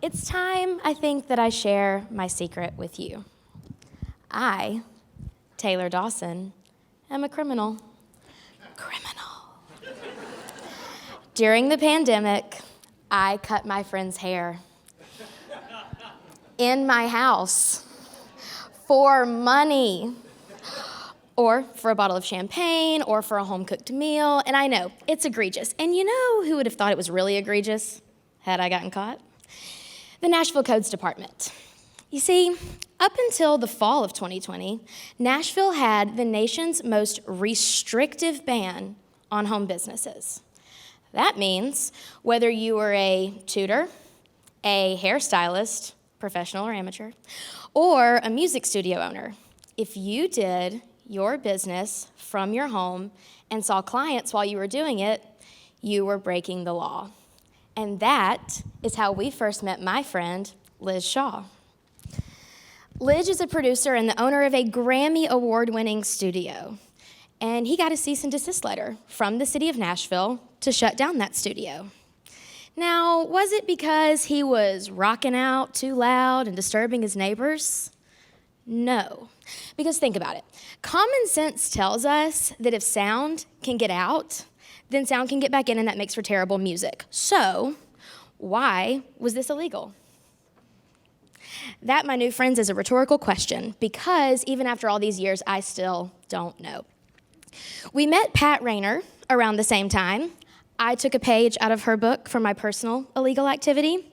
It's time, I think, that I share my secret with you. I, Taylor Dawson, am a criminal. Criminal. During the pandemic, I cut my friend's hair in my house for money, or for a bottle of champagne, or for a home-cooked meal. And I know, it's egregious. And you know who would have thought it was really egregious had I gotten caught? The Nashville Codes Department. You see, up until the fall of 2020, Nashville had the nation's most restrictive ban on home businesses. That means whether you were a tutor, a hairstylist, professional or amateur, or a music studio owner, if you did your business from your home and saw clients while you were doing it, you were breaking the law. And that is how we first met my friend, Liz Shaw. Liz is a producer and the owner of a Grammy Award-winning studio. And he got a cease and desist letter from the city of Nashville to shut down that studio. Now, was it because he was rocking out too loud and disturbing his neighbors? No, because think about it. Common sense tells us that if sound can get out, then sound can get back in, and that makes for terrible music. So, why was this illegal? That, my new friends, is a rhetorical question, because even after all these years, I still don't know. We met Pat Rayner around the same time. I took a page out of her book for my personal illegal activity.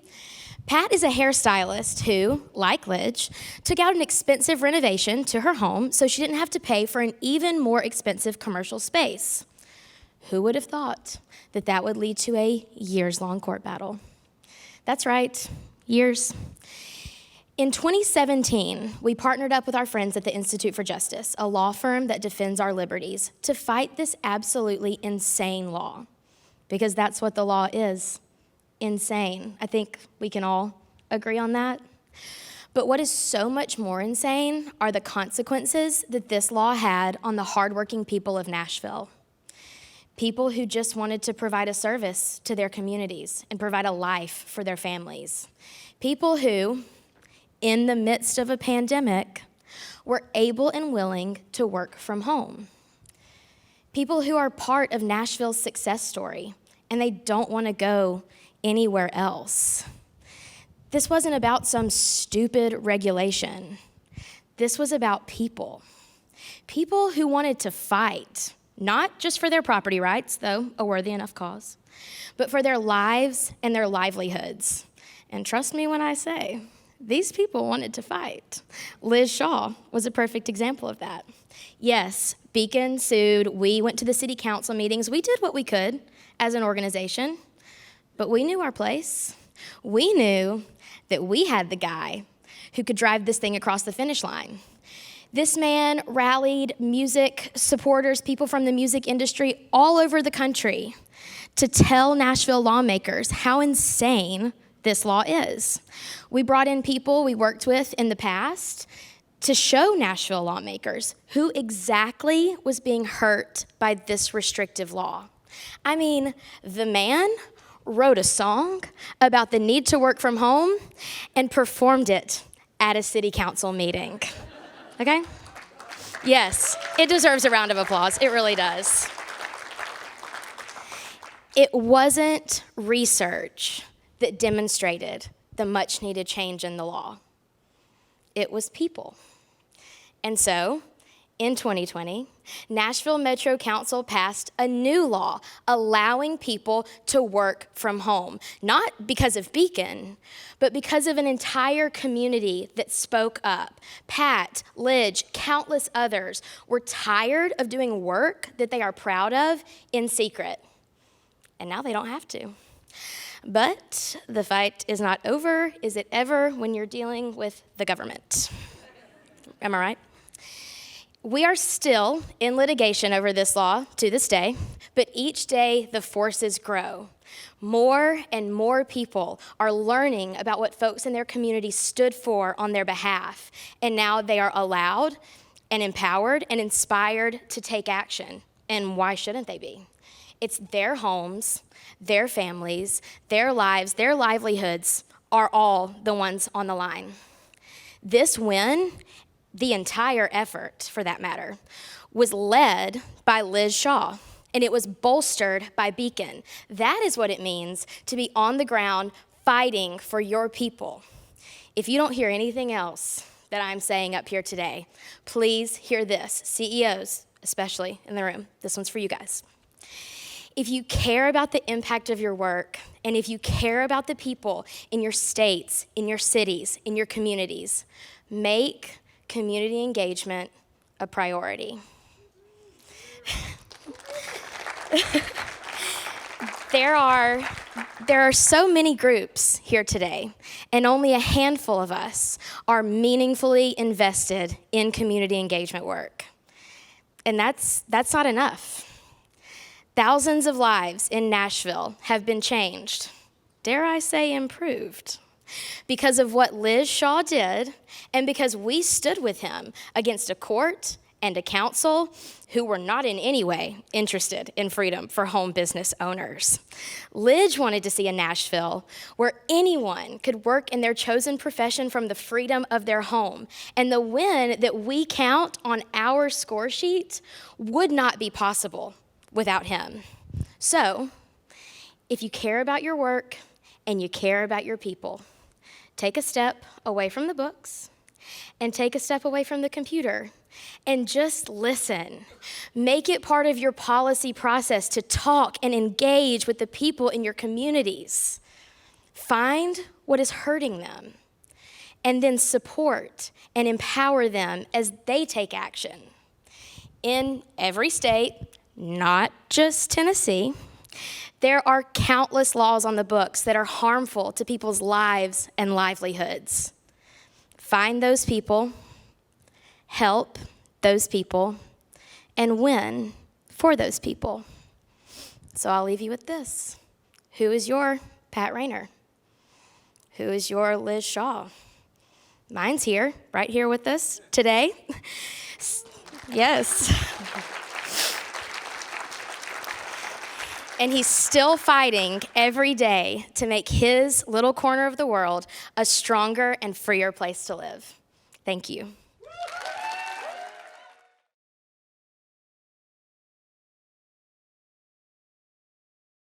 Pat is a hairstylist who, like Lidge, took out an expensive renovation to her home so she didn't have to pay for an even more expensive commercial space. Who would have thought that that would lead to a years-long court battle? That's right, years. In 2017, we partnered up with our friends at the Institute for Justice, a law firm that defends our liberties, to fight this absolutely insane law. Because that's what the law is, insane. I think we can all agree on that. But what is so much more insane are the consequences that this law had on the hardworking people of Nashville. People who just wanted to provide a service to their communities and provide a life for their families. People who, in the midst of a pandemic, were able and willing to work from home. People who are part of Nashville's success story, and they don't want to go anywhere else. This wasn't about some stupid regulation. This was about people. People who wanted to fight, not just for their property rights, though a worthy enough cause, but for their lives and their livelihoods. And trust me when I say, these people wanted to fight. Liz Shaw was a perfect example of that. Yes, Beacon sued. We went to the city council meetings. We did what we could as an organization, but we knew our place. We knew that we had the guy who could drive this thing across the finish line. This man rallied music supporters, people from the music industry all over the country to tell Nashville lawmakers how insane this law is. We brought in people we worked with in the past to show Nashville lawmakers who exactly was being hurt by this restrictive law. I mean, the man wrote a song about the need to work from home and performed it at a city council meeting. Okay? Yes, it deserves a round of applause. It really does. It wasn't research that demonstrated the much needed change in the law. It was people. And so, in 2020, Nashville Metro Council passed a new law allowing people to work from home, not because of Beacon, but because of an entire community that spoke up. Pat, Lidge, countless others were tired of doing work that they are proud of in secret, and now they don't have to. But the fight is not over, is it ever, when you're dealing with the government? Am I right? We are still in litigation over this law to this day, but each day the forces grow. More and more people are learning about what folks in their community stood for on their behalf, and now they are allowed and empowered and inspired to take action. And why shouldn't they be? It's their homes, their families, their lives, their livelihoods are all the ones on the line. This win, the entire effort for that matter, was led by Liz Shaw, and it was bolstered by Beacon. That is what it means to be on the ground fighting for your people. If you don't hear anything else that I'm saying up here today, please hear this. CEOs, especially in the room, this one's for you guys. If you care about the impact of your work, and if you care about the people in your states, in your cities, in your communities, make community engagement a priority. There are so many groups here today, and only a handful of us are meaningfully invested in community engagement work. And that's not enough. Thousands of lives in Nashville have been changed, dare I say improved, because of what Liz Shaw did and because we stood with him against a court and a council who were not in any way interested in freedom for home business owners. Liz wanted to see a Nashville where anyone could work in their chosen profession from the freedom of their home. And the win that we count on our score sheet would not be possible without him. So, if you care about your work and you care about your people, take a step away from the books and take a step away from the computer and just listen. Make it part of your policy process to talk and engage with the people in your communities. Find what is hurting them and then support and empower them as they take action. In every state, not just Tennessee, there are countless laws on the books that are harmful to people's lives and livelihoods. Find those people, help those people, and win for those people. So I'll leave you with this. Who is your Pat Rayner? Who is your Liz Shaw? Mine's here, right here with us today. Yes. And he's still fighting every day to make his little corner of the world a stronger and freer place to live. Thank you.